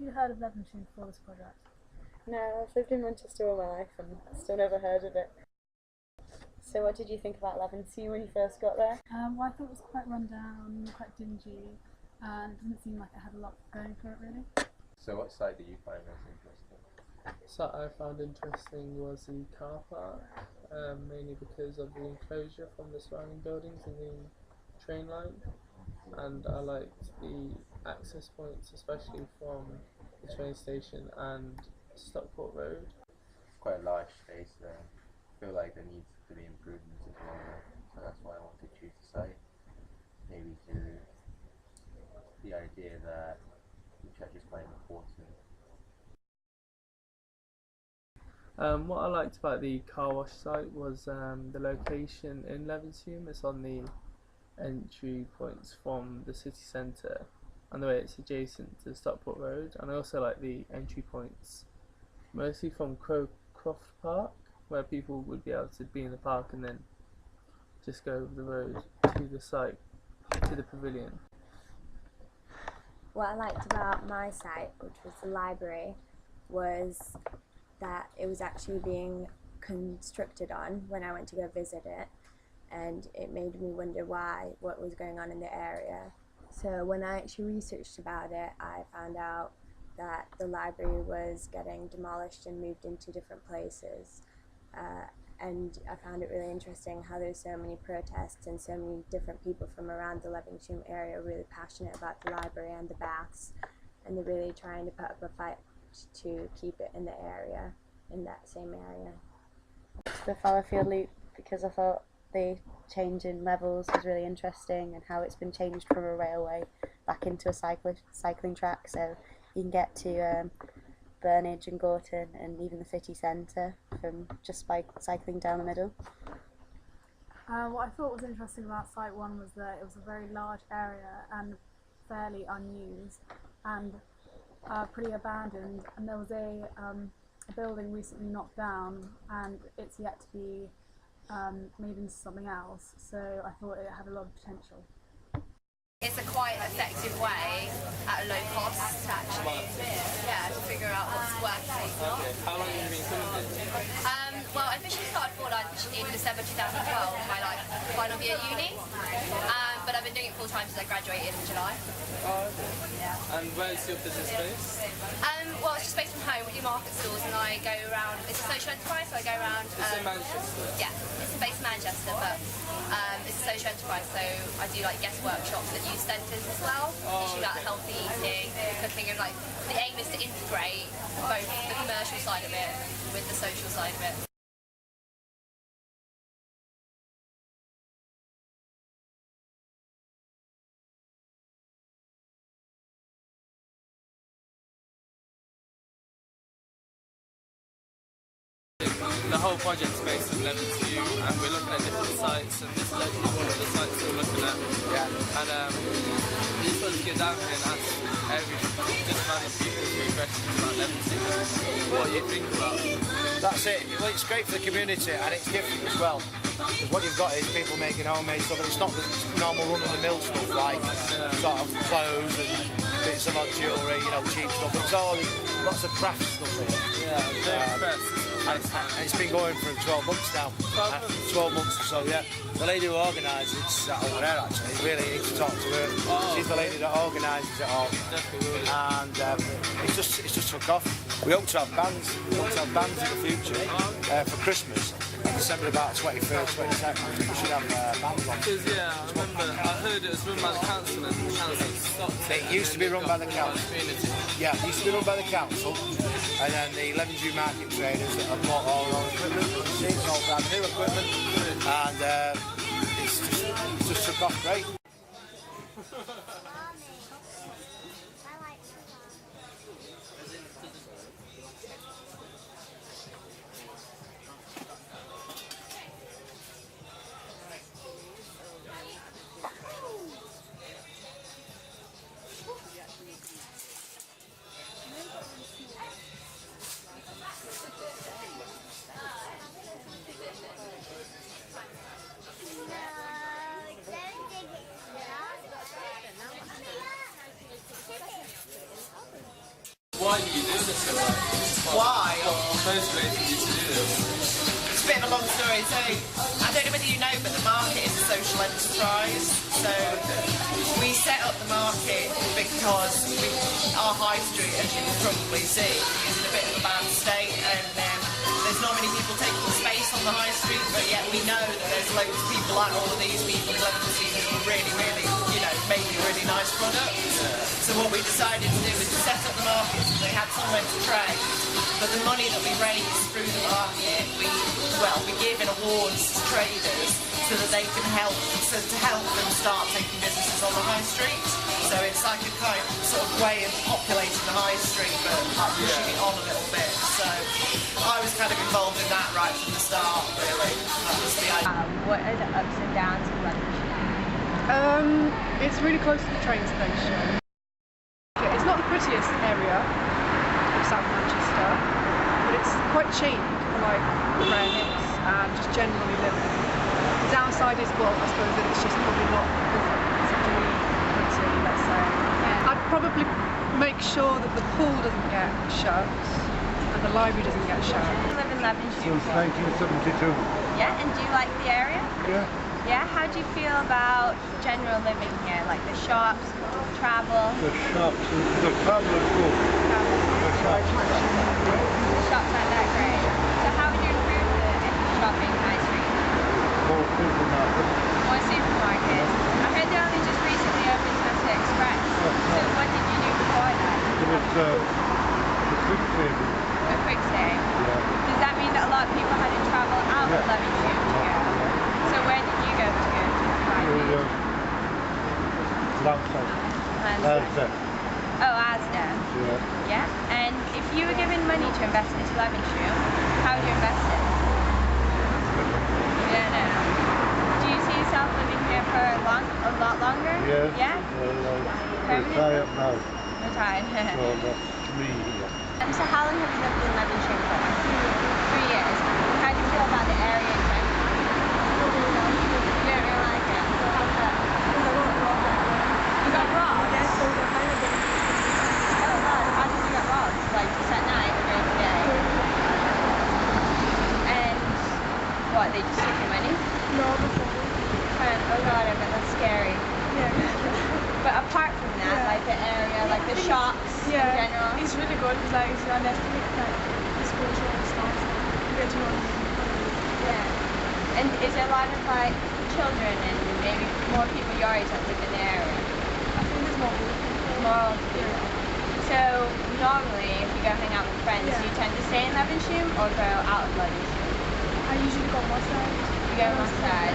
you heard of Levenshulme before this project? No, I've lived in Manchester all my life and still never heard of it. So what did you think about Levenshulme when you first got there? Well, I thought it was quite run down, quite dingy, and it didn't seem like it had a lot going for it really. So what site did you find most interesting? So I found interesting was the car park, mainly because of the enclosure from the surrounding buildings and the train line, and I liked the access points, especially from the train station and Stockport Road. It's quite a large space there. I feel like there needs to be improvements as well, so that's why I want to choose the site. Maybe through the idea that the church is quite important. What I liked about the car wash site was the location in Levenshulme. It's on the entry points from the city centre and the way it's adjacent to Stockport Road, and I also like the entry points mostly from Croft Park, where people would be able to be in the park and then just go over the road to the site, to the pavilion. What I liked about my site, which was the library, was that it was actually being constructed on when I went to go visit it, and it made me wonder what was going on in the area. So when I actually researched about it, I found out that the library was getting demolished and moved into different places. And I found it really interesting how there's so many protests and so many different people from around the Levenshulme area are really passionate about the library and the baths, and they're really trying to put up a fight to keep it in the area, in that same area. The Fallowfield Loop, because I thought the change in levels was really interesting and how it's been changed from a railway back into a cycling track, so you can get to Burnage and Gorton and even the city centre from just by cycling down the middle. What I thought was interesting about Site 1 was that it was a very large area and fairly unused and pretty abandoned, and there was a building recently knocked down and it's yet to be made into something else, so I thought it had a lot of potential. It's a quite effective way at a low cost to actually to figure out what's working. Okay. How long have you been coming here? Well, I officially started for lunch in December 2012, my final year at uni, but I've been doing it full time since I graduated in July. Oh, okay. Yeah. And where's your business based? Well, it's just based from home. We do market stalls, and I go around. It's a social enterprise, so I go around. It's in Manchester. Yeah, it's based in Manchester, but it's a social enterprise, so I do like guest workshops at youth centres as well. Teaching about healthy eating, cooking, and like the aim is to integrate both the commercial side of it with the social side of it. The whole project's based on Levenshulme, and we're looking at different sites, and this is actually one of the sites we're looking at. Yeah. And we just want to get down here and ask just random people a few questions about Levenshulme. What do you think about it? That's it. Well, it's great for the community and it's different as well. Because what you've got is people making homemade stuff, and it's not the normal run-of-the-mill stuff like sort of clothes and bits of odd jewellery, cheap stuff. It's all lots of craft stuff here. Yeah, very impressed. And it's been going for 12 months now. 12 months or so, yeah. The lady who organises it's over there actually. You really need to talk to her. Oh, she's the lady that organises it all. Definitely. And it's just took off. We hope to have bands. We hope to have bands in the future for Christmas. On December about 21st, 22nd, we should have bands on. Because I heard it was run by the council and the council stopped it. It used to be run by the council. Yeah, it used to be run by the council, and then the Levenshulme market traders that have bought all their own equipment. It's all brand new equipment, and it's just took off great. Why do you do this? Why? What motivated you to do this? It's a bit of a long story. So I don't know whether you know, but the market is a social enterprise. So we set up the market because our high street, as you can probably see, is in a bit of a bad state, and there's not many people taking space on the high street. But yet we know that there's loads of people like all of these people in Levenshulme who are really, really, making a really nice product. So what we decided to do is to set up the market so they had somewhere to trade. But the money that we raise through the market, we give in awards to traders so that they can help them start taking businesses on the high street. So it's like a kind of sort of way of populating the high street, but like pushing it on a little bit. So I was kind of involved in that right from the start, really. That was the idea. What are the ups and downs of Levenshulme? It's really close to the train station. It's not the prettiest area of South Manchester, but it's quite cheap for like rents and just generally living. The downside is, well, I suppose that it's just probably not particularly pretty, let's say. Yeah. I'd probably make sure that the pool doesn't get shut and the library doesn't get shut. You live in Levenshulme? Since 1972. Yeah, and do you like the area? Yeah. Yeah, how do you feel about general living here, like the shops, travel? The shops, the travel is good. The shops. The shops aren't that great. So how would you improve the shopping high street? More supermarket. More supermarkets. I heard they only just recently opened Tesco Express. So what did you do before that? It was the quick saving. A quick stay. Yeah. Does that mean that a lot of people had to travel out of Levenshulme to go? So where did you go to find these? Lansdowne. Oh, Asda. Yeah. Yeah. And if you were given money to invest into Levenshulme, how would you invest it? You don't know. Do you see yourself living here for a lot longer? Yes. Yeah? Retired now. Retired. So that's me here. So how long have you lived in Levenshulme for? 3 years. How do you feel about the area in general? You don't really like it? How's that? You got robbed? Yes, so the kind of thing. Oh god, how did you get robbed? Like just at night or during the day? And what, they just took your money? No, before. Oh god, I bet that's scary. Yeah. But apart from that, like the area, like the shops in general. It's really good because like if you underestimate like the spiritual and stuff, you get to know. Yeah. And is there a lot of like children and maybe more people your age that live in the area? I think there's more people. More old people. So normally if you go hang out with friends, do you tend to stay in Levenshulme or go out of Levenshulme? I usually go one side. You go one side.